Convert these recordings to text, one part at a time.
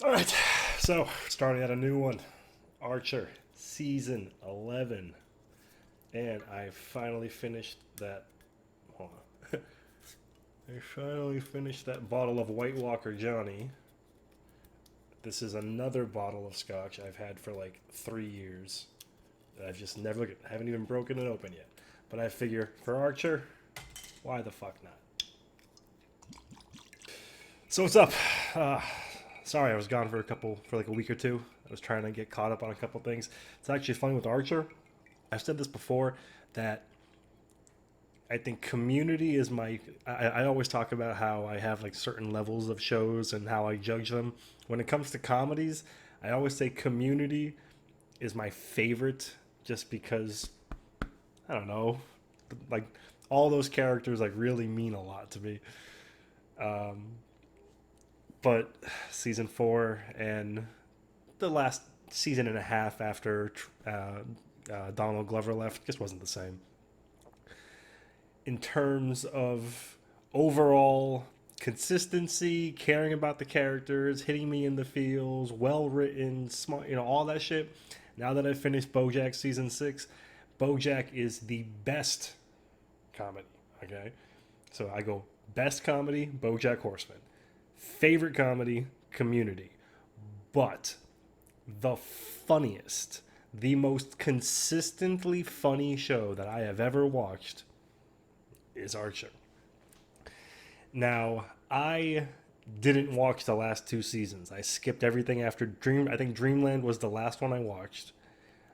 All right, so starting at a new one, Archer, season 11, and I finally finished that. Hold on. I finally finished that bottle of White Walker Johnny. This is another bottle of scotch I've had for like 3 years. I've just never, haven't even broken it open yet. But I figure for Archer, why the fuck not? So what's up? Uh, Sorry, I was gone for like a week or two. I was trying to get caught up on a couple things. It's actually funny with Archer. I've said this before that I think Community is my. I always talk about how I have like certain levels of shows and how I judge them. When it comes to comedies, I always say Community is my favorite, just because I don't know, like all those characters like really mean a lot to me. Um, but season 4 and the last season and a half after Donald Glover left just wasn't the same in terms of overall consistency, caring about the characters, hitting me in the feels, well written, smart, all that shit. Now that I've finished BoJack season 6, BoJack is the best comedy. Okay, so I go best comedy, BoJack Horseman. Favorite comedy, Community. But the funniest, the most consistently funny show that I have ever watched is Archer. Now, I didn't watch the last 2 seasons. I skipped everything after Dream. I think Dreamland was the last one I watched.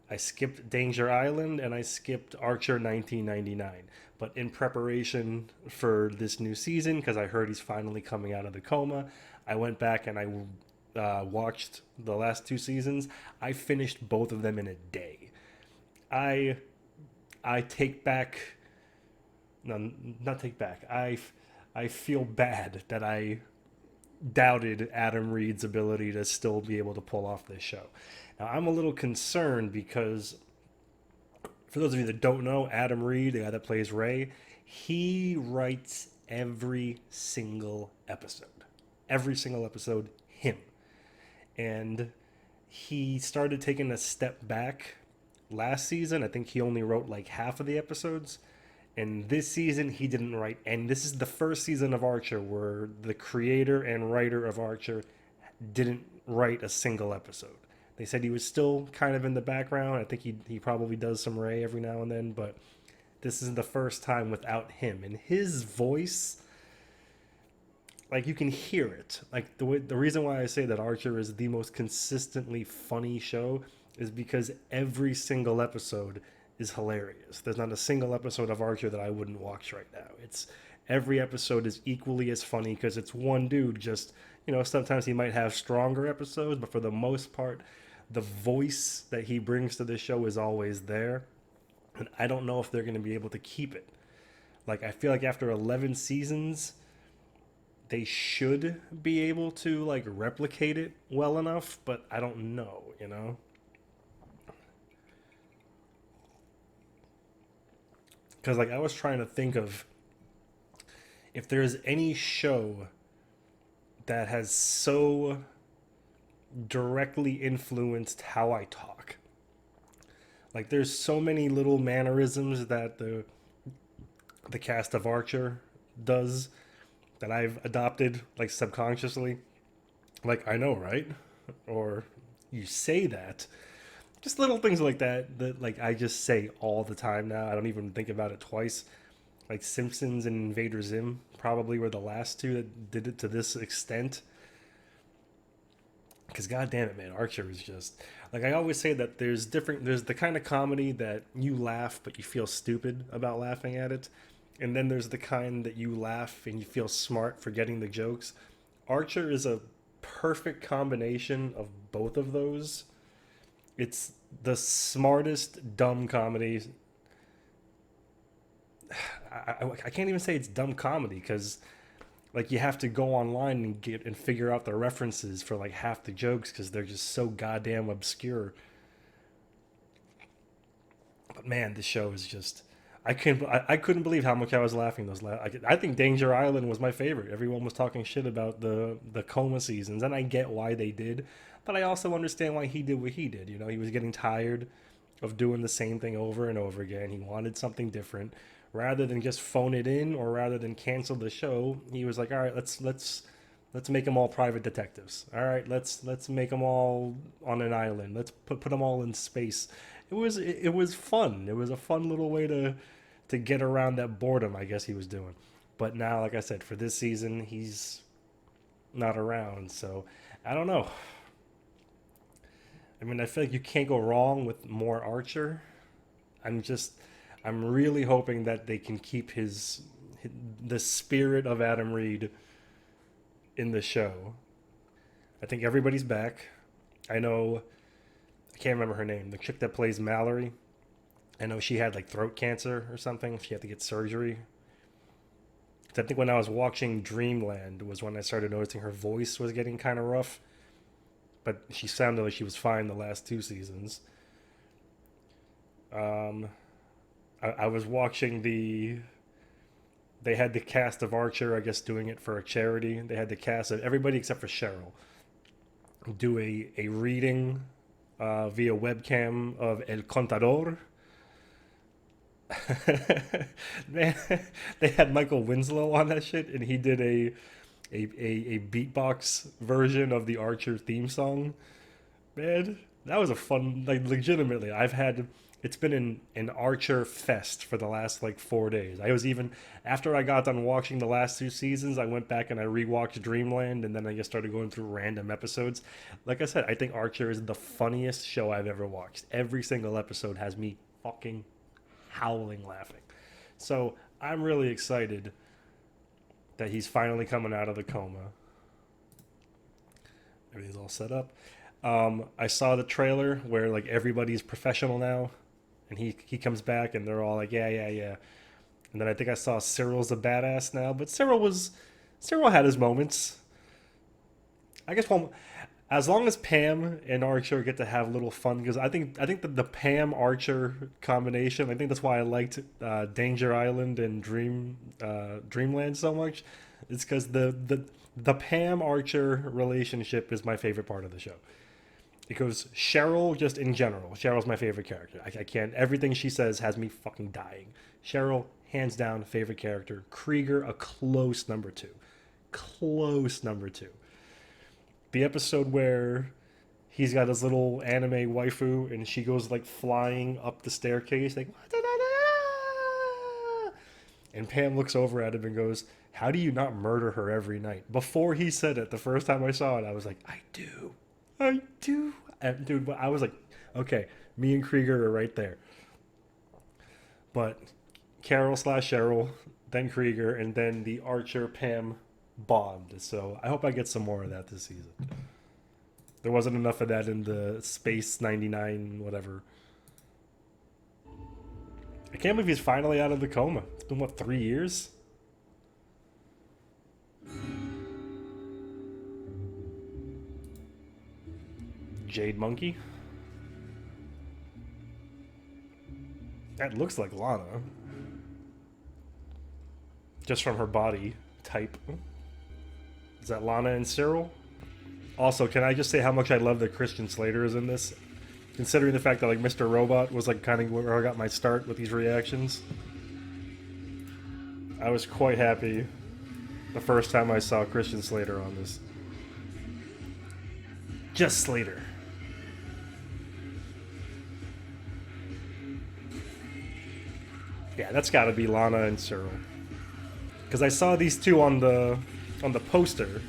I skipped Danger Island and I skipped Archer 1999. But in preparation for this new season, because I heard he's finally coming out of the coma, I went back and I watched the last 2 seasons. I finished both of them in a day. I I take back no, not take back. I feel bad that I doubted Adam Reed's ability to still be able to pull off this show. Now I'm a little concerned because for those of you that don't know, Adam Reed, the guy that plays Ray, he writes every single episode. Every single episode, him. And he started taking a step back last season. I think he only wrote like half of the episodes. And this season, he didn't write. And this is the first season of Archer where the creator and writer of Archer didn't write a single episode. They said he was still kind of in the background. I think he probably does some Ray every now and then, but this is the first time without him. And his voice, like you can hear it. Like the reason why I say that Archer is the most consistently funny show is because every single episode is hilarious. There's not a single episode of Archer that I wouldn't watch right now. It's every episode is equally as funny because it's one dude. Just sometimes he might have stronger episodes, but for the most part, the voice that he brings to the show is always there. And I don't know if they're going to be able to keep it. Like I feel like after 11 seasons, they should be able to like replicate it well enough, but I don't know. Because like I was trying to think of if there's any show that has so directly influenced how I talk. Like there's so many little mannerisms that the cast of Archer does that I've adopted like subconsciously. Like I know, right? Or you say that. Just little things like that like I just say all the time now. I don't even think about it twice. Like Simpsons and Invader Zim probably were the last two that did it to this extent. Because god damn it, man, Archer is just like I always say that there's the kind of comedy that you laugh but you feel stupid about laughing at it, and then there's the kind that you laugh and you feel smart for getting the jokes. Archer is a perfect combination of both of those. It's the smartest dumb comedy. I can't even say it's dumb comedy because like you have to go online and get and figure out the references for like half the jokes because they're just so goddamn obscure. But man, this show is just I couldn't believe how much I was laughing I think Danger Island was my favorite. Everyone was talking shit about the Coma seasons, and I get why they did, but I also understand why he did what he did. You know, he was getting tired of doing the same thing over and over again. He wanted something different. Rather than just phone it in, or rather than cancel the show, he was like, "All right, let's make them all private detectives. All right, let's make them all on an island. Let's put them all in space." It was fun. It was a fun little way to get around that boredom, I guess he was doing. But now, like I said, for this season, he's not around, so I don't know. I mean, I feel like you can't go wrong with more Archer. I'm just, I'm really hoping that they can keep the spirit of Adam Reed in the show. I think everybody's back. I know, I can't remember her name. The chick that plays Mallory. I know she had like throat cancer or something. She had to get surgery. 'Cause I think when I was watching Dreamland was when I started noticing her voice was getting kind of rough. But she sounded like she was fine the last two seasons. Um, I was watching They had the cast of Archer, I guess, doing it for a charity. They had the cast of everybody except for Cheryl do a reading via webcam of El Contador. Man, they had Michael Winslow on that shit, and he did a beatbox version of the Archer theme song. Man, that was a fun, like, legitimately. It's been an Archer fest for the last like 4 days. I was even, after I got done watching the last two seasons, I went back and I rewatched Dreamland, and then I just started going through random episodes. Like I said, I think Archer is the funniest show I've ever watched. Every single episode has me fucking howling laughing. So I'm really excited that he's finally coming out of the coma. Everything's all set up. I saw the trailer where like everybody's professional now, and he comes back and they're all like, yeah, yeah, yeah. And then I think I saw Cyril's a badass now, but Cyril had his moments. I guess as long as Pam and Archer get to have a little fun, because I think the Pam Archer combination, I think that's why I liked Danger Island and Dreamland so much. It's because the Pam Archer relationship is my favorite part of the show. Because Cheryl, just in general, Cheryl's my favorite character. I can't. Everything she says has me fucking dying. Cheryl, hands down, favorite character. Krieger, a close number two. Close number two. The episode where he's got his little anime waifu and she goes like flying up the staircase, like, and Pam looks over at him and goes, "How do you not murder her every night?" Before he said it, the first time I saw it, I was like, I do. And dude, I was like, okay, me and Krieger are right there. But Carol slash Cheryl, then Krieger, and then the Archer Pam bond. So I hope I get some more of that this season. There wasn't enough of that in the Space 99 whatever. I can't believe he's finally out of the coma. It's been, what, 3 years? Jade Monkey? That looks like Lana. Just from her body type. Is that Lana and Cyril? Also, can I just say how much I love that Christian Slater is in this? Considering the fact that like Mr. Robot was like kind of where I got my start with these reactions. I was quite happy the first time I saw Christian Slater on this. Just Slater. Yeah, that's got to be Lana and Cyril. Because I saw these two on the poster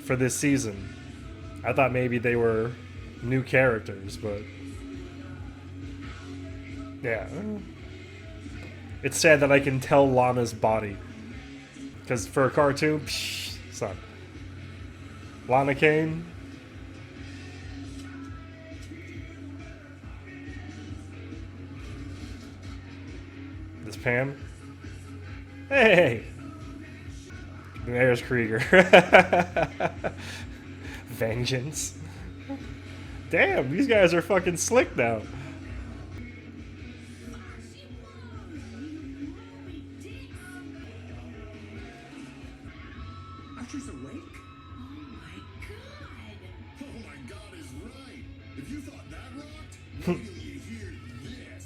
for this season. I thought maybe they were new characters, but yeah. It's sad that I can tell Lana's body. Because for a cartoon, psh, son. Lana Kane. This Pam. Hey! There's Krieger. Vengeance. Damn, these guys are fucking slick now.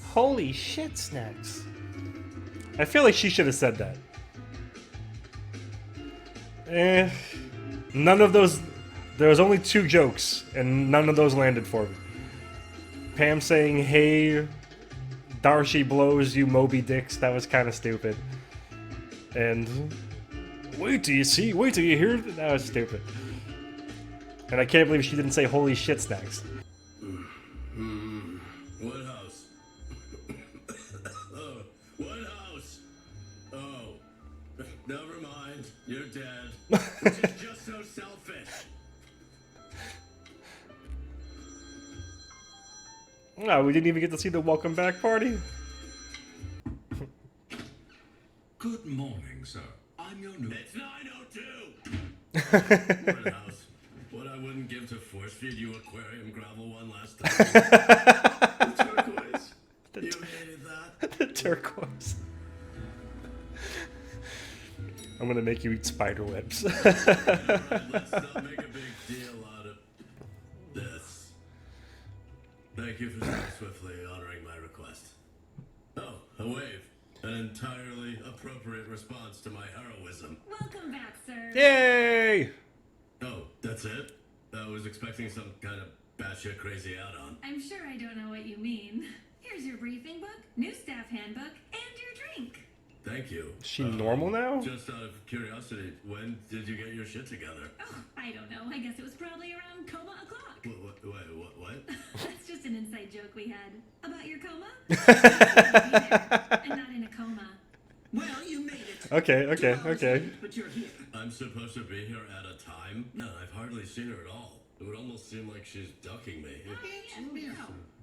Holy shit, snacks. I feel like she should have said that. None of those. There was only 2 jokes, and none of those landed for me. Pam saying, "Hey, Darcy blows you, Moby Dicks." That was kind of stupid. And wait till you hear. That was stupid. And I can't believe she didn't say "Holy shit, snacks." What house? Oh, what house? Oh, never mind. You're dead. Which is just so selfish. Oh, we didn't even get to see the welcome back party. Good morning, sir. I'm your new. It's 9:02. What house? What I wouldn't give to force feed you aquarium gravel one last time. The turquoise. You hated that. The turquoise. I'm gonna make you eat spider webs. Right, let's not make a big deal out of this. Thank you for so swiftly honoring my request. Oh, a wave. An entirely appropriate response to my heroism. Welcome back, sir. Yay! Oh, that's it? I was expecting some kind of batshit crazy add-on. I'm sure I don't know what you mean. Here's your briefing book, new staff handbook, and your drink. Thank you. Is she normal now? Just out of curiosity, when did you get your shit together? Oh, I don't know. I guess it was probably around coma o'clock. What? That's just an inside joke we had. About your coma? I'm not in a coma. Well, you made it. Okay. But you're here. I'm supposed to be here at a time? No, I've hardly seen her at all. It would almost seem like she's ducking me.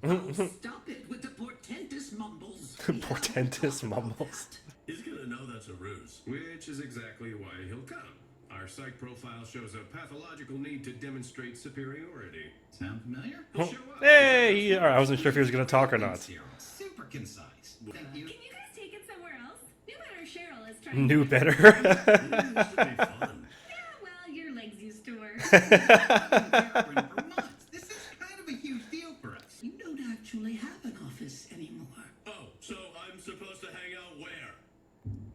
Oh, stop it with the portentous mumbles. Portentous mumbles. He's gonna know that's a ruse. Which is exactly why he'll come. Our psych profile shows a pathological need to demonstrate superiority. Sound familiar? Oh. Hey! Alright, I wasn't sure if he was gonna talk or not. Super concise. Thank you. Can you guys take it somewhere else? New better Cheryl is trying Knew to... better. It used to be fun. Yeah, well, your legs used to work. For months. This is kind of a huge deal for us. You don't actually have an office anymore. Oh, so I'm supposed to hang out where?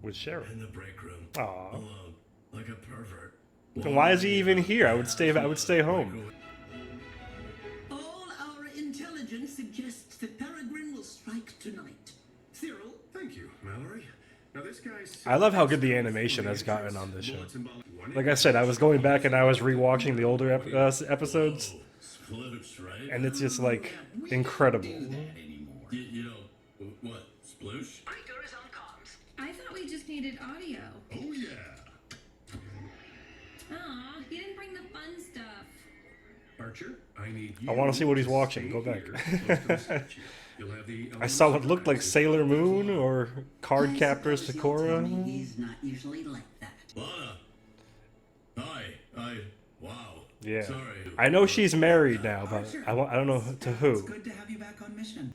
With Cheryl. In the break room. Aw. Alone. Like a pervert. Then why is he even here? I would stay home. All our intelligence suggests that Peregrine will strike tonight. Cyril? Thank you, Mallory. Now this guy's... I love how good the animation has gotten on this show. Like I said, I was going back and I was rewatching the older episodes, Sploosh, right? and it's just like incredible. You know, what? Sploosh? Breaker is on comms. I thought we just needed audio. Oh, yeah. Aw, you didn't bring the fun stuff. Archer, I need you. I want to see what he's watching. Go back. Here, close to the statue. You'll have the I saw what looked like Sailor Moon or Card Captor Sakura. He's not usually like that. Lana. Hi. Wow. Yeah. Sorry. I know she's married now, but I don't know to It's who. good to have you back on mission.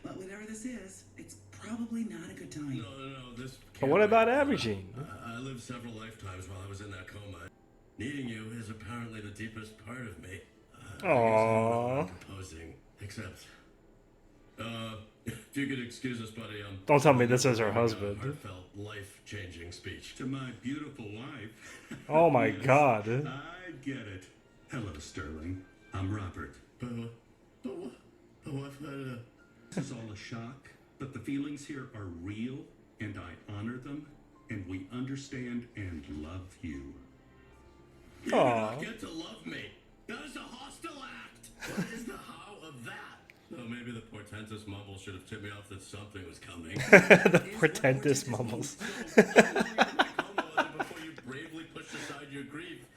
But whatever this is, it's probably not a good time. No, this. But what about Abigine? I lived several lifetimes while I was in that coma. Needing you is apparently the deepest part of me. Aww. Composing, except. If you could excuse us, buddy. Don't tell me this is her husband. Heartfelt, life-changing speech. To my beautiful wife. Oh my god. I get it. Hello, Sterling. I'm Robert. But what? This is all a shock, but the feelings here are real, and I honor them, and we understand and love you. You do Aw. not get to love me. That is a hostile act. What is the how of that? Oh, maybe the portentous mumble should have tipped me off that something was coming. The portentous mumbles. How long were you in my coma was it before you bravely pushed aside your grief?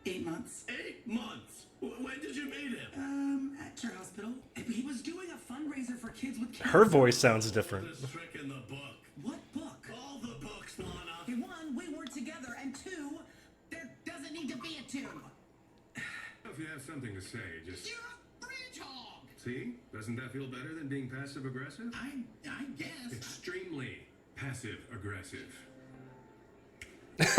8 months. 8 months. When did you meet him? At your hospital. He was doing a fundraiser for kids with cancer. Her voice sounds different. This trick in the book. What book? All the books, Lana. Okay, 1, we weren't together, and 2, there doesn't need to be a 2. If you have something to say, just... You're a bridge hog. See? Doesn't that feel better than being passive-aggressive? I guess. Extremely passive-aggressive. Kind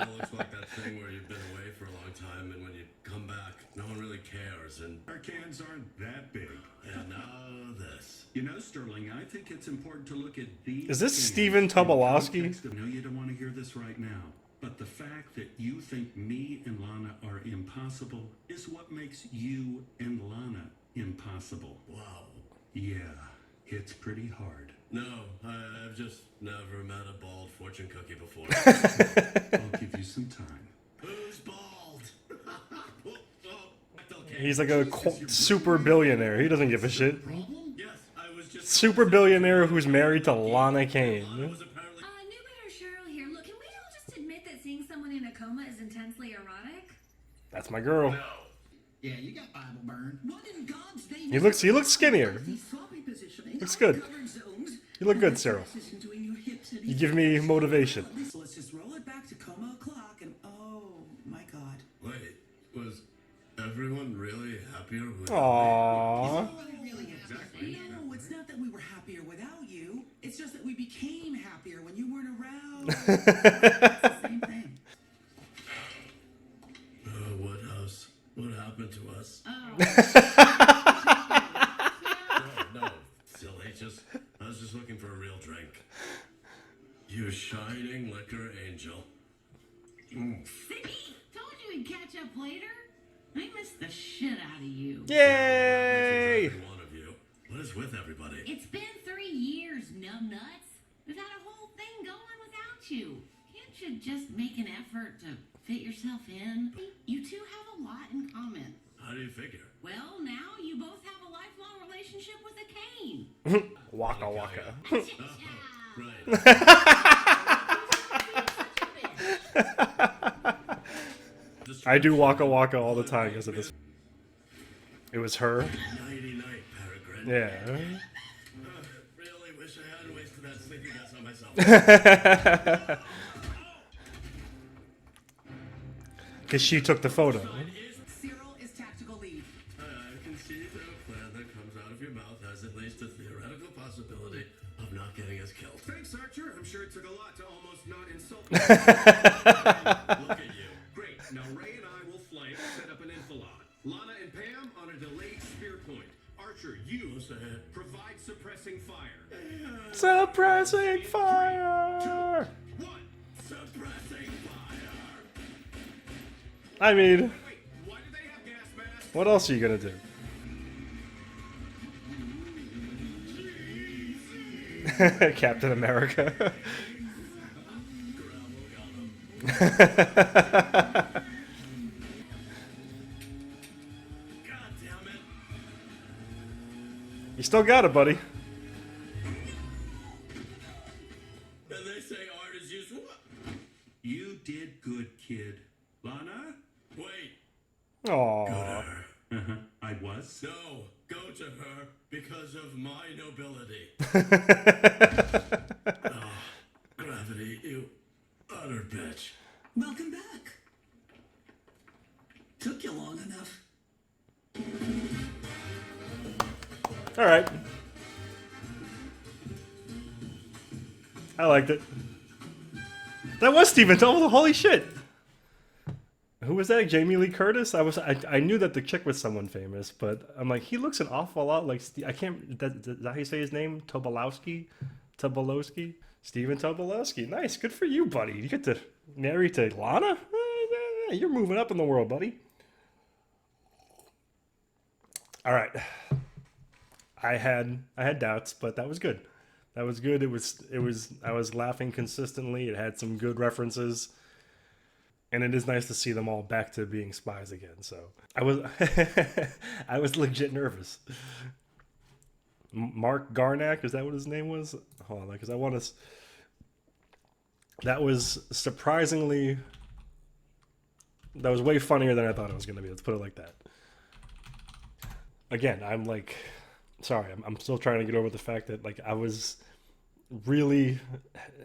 of looks like that thing where you've been away for a long time, and when you come back. No one really cares, and Our cans aren't that big. now this. You know, Sterling, I think it's important to look at these. Is this cans Stephen in Tobolowsky? context of- I know you don't want to hear this right now, but the fact that you think me and Lana are impossible is what makes you and Lana impossible. Wow. Yeah, it's pretty hard. No, I've just never met a bald fortune cookie before. I'll give you some time. Who's bald? He's like a super billionaire. He doesn't give a shit. Yes, I was just Super billionaire who's married to Lana Kane. was apparently New Better Cheryl here. Look, can we all just admit that seeing someone in a coma is intensely erotic? That's my girl. Yeah, you got Bible burn. What in God's name? He looks skinnier. Sloppy positioning. Looks good. Covered zones. You look good, Cyril. This isn't doing your hips any You give me motivation. So let's just roll it back to coma o'clock and oh my God. Wait, was everyone really happier with Aww. No, it's not that we were happier without you. It's just that we became happier when you weren't around. It's the same thing. Woodhouse? What happened to us? Oh. No, silly. I was just looking for a real drink. You shining liquor angel. See? Told you we'd catch up later. I missed the shit out of you. Yay! Every one of you. What is with everybody? It's been 3 years, numbnuts. We've had a whole thing going without you. Can't you just make an effort to fit yourself in? You two have a lot in common. How do you figure? Well, now you both have a lifelong relationship with a cane. Waka waka. Right. I do waka waka all the time because of this. It was her. Nighty night, Peregrine. Yeah. Really wish I hadn't wasted that sleeping gas on myself. Because she took the photo. Cyril is tactical lead. I can see that a plan that comes out of your mouth has at least a theoretical possibility of not getting us killed. Thanks, Archer. I'm sure it took a lot to almost not insult me. Look at you. Great. Now Ray and I will flank, set up an enfilade. Lana and Pam on a delayed spear point. Archer, you provide suppressing fire. Suppressing fire! 1. Suppressing fire. I mean, Wait, why do they have gas masks? what else are you gonna do? Captain America. God damn it. You still got it, buddy. And they say art is useful. You did good, kid. Lana? Wait. Aww. Her. Uh-huh. I was. No, go to her because of my nobility. Gravity, you utter bitch. Welcome back. Took you long enough. Alright. I liked it. That was Steven. Oh, holy shit. Who was that? Jamie Lee Curtis? I knew that the chick was someone famous, but I'm like, he looks an awful lot like I can't. Is that how you say his name? Tobolowsky? Steven Tobolowsky. Nice, good for you, buddy. You get to marry to Lana. You're moving up in the world, buddy. All right. I had doubts, but that was good. That was good. It was. I was laughing consistently. It had some good references. And it is nice to see them all back to being spies again. So I was, I was legit nervous. Mark Garnack, is that what his name was? Hold on, because I want to. That was surprisingly. That was way funnier than I thought it was going to be. Let's put it like that. Again, I'm like, sorry, I'm still trying to get over the fact that like I was really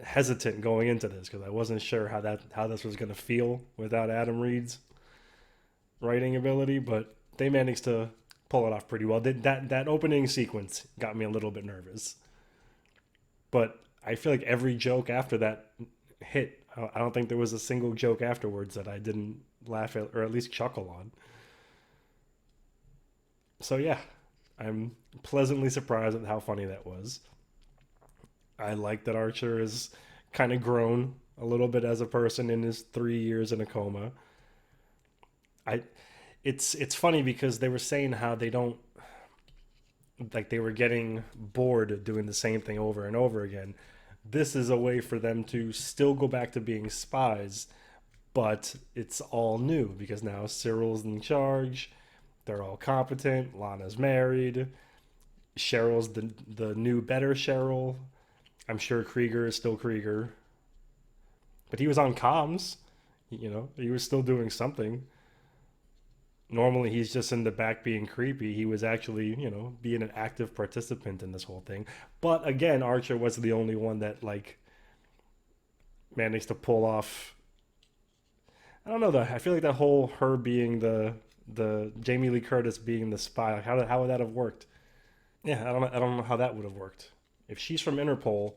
hesitant going into this because I wasn't sure how this was going to feel without Adam Reed's writing ability, but they managed to pull it off pretty well. That opening sequence got me a little bit nervous, but I feel like every joke after that hit. I don't think there was a single joke afterwards that I didn't laugh at or at least chuckle on. So yeah, I'm pleasantly surprised at how funny that was. I like that Archer is kind of grown a little bit as a person in his 3 years in a coma. I it's funny because they were saying how they don't, like, they were getting bored doing the same thing over and over again. This is a way for them to still go back to being spies, but it's all new because now Cyril's in charge. They're all competent. Lana's married. Cheryl's the new better Cheryl. I'm sure Krieger is still Krieger, but he was on comms. He was still doing something. Normally he's just in the back being creepy. He was actually, being an active participant in this whole thing. But again, Archer was the only one that, like, managed to pull off. I don't know though. I feel like that whole her being the Jamie Lee Curtis being the spy. Like, how would that have worked? Yeah, I don't know how that would have worked. If she's from Interpol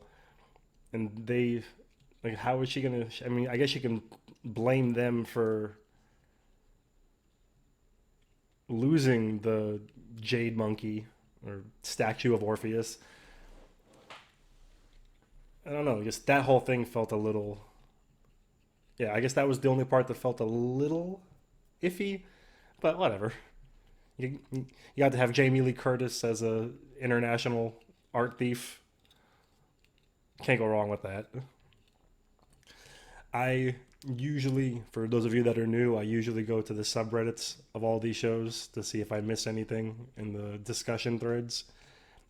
and they, like, how is she gonna? I mean, I guess you can blame them for losing the jade monkey or statue of Orpheus. I don't know. Just that whole thing felt a little. Yeah, I guess that was the only part that felt a little iffy, but whatever. You got to have Jamie Lee Curtis as a international art thief. Can't go wrong with that. I usually, for those of you that are new, I usually go to the subreddits of all these shows to see if I miss anything in the discussion threads.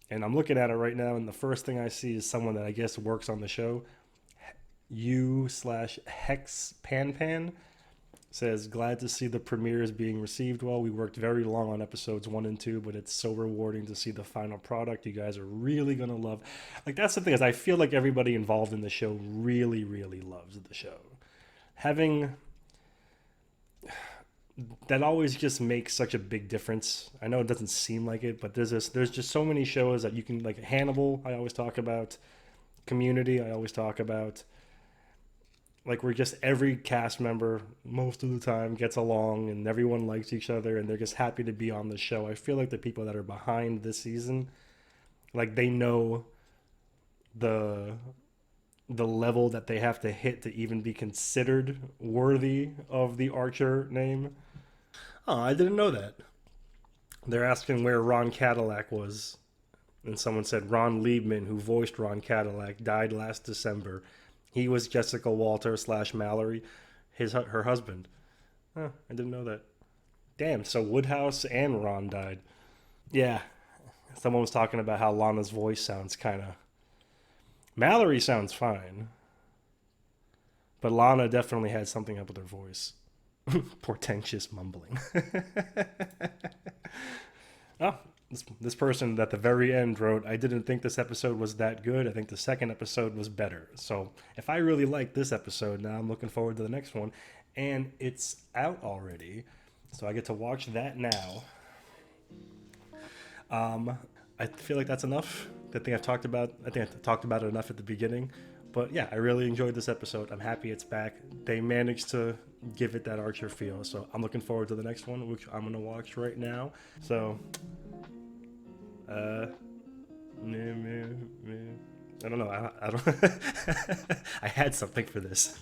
And I'm looking at it right now, and the first thing I see is someone that I guess works on the show. U/Hex Pan says, glad to see the premieres being received well. We worked very long on episodes 1 and 2, but it's so rewarding to see the final product. You guys are really gonna love. Like, that's the thing, is I feel like everybody involved in the show really, really loves the show. Having that always just makes such a big difference. I know it doesn't seem like it, but there's just so many shows that you can, like Hannibal, I always talk about. Community, I always talk about. Like, where just every cast member most of the time gets along and everyone likes each other and they're just happy to be on the show. I feel like the people that are behind this season, like, they know the level that they have to hit to even be considered worthy of the Archer name. Oh, I didn't know that. They're asking where Ron Cadillac was. And someone said Ron Liebman, who voiced Ron Cadillac, died last December. He was Jessica Walter / Mallory, her husband. Huh, I didn't know that. Damn, so Woodhouse and Ron died. Yeah, someone was talking about how Lana's voice sounds kind of... Mallory sounds fine. But Lana definitely had something up with her voice. Portentous mumbling. Oh, this person at the very end wrote, I didn't think this episode was that good. I think the second episode was better. So if I really like this episode, now I'm looking forward to the next one. And it's out already. So I get to watch that now. I feel like that's enough. I think I talked about it enough at the beginning. But yeah, I really enjoyed this episode. I'm happy it's back. They managed to give it that Archer feel. So I'm looking forward to the next one, which I'm going to watch right now. So... I don't know. I don't. I had something for this.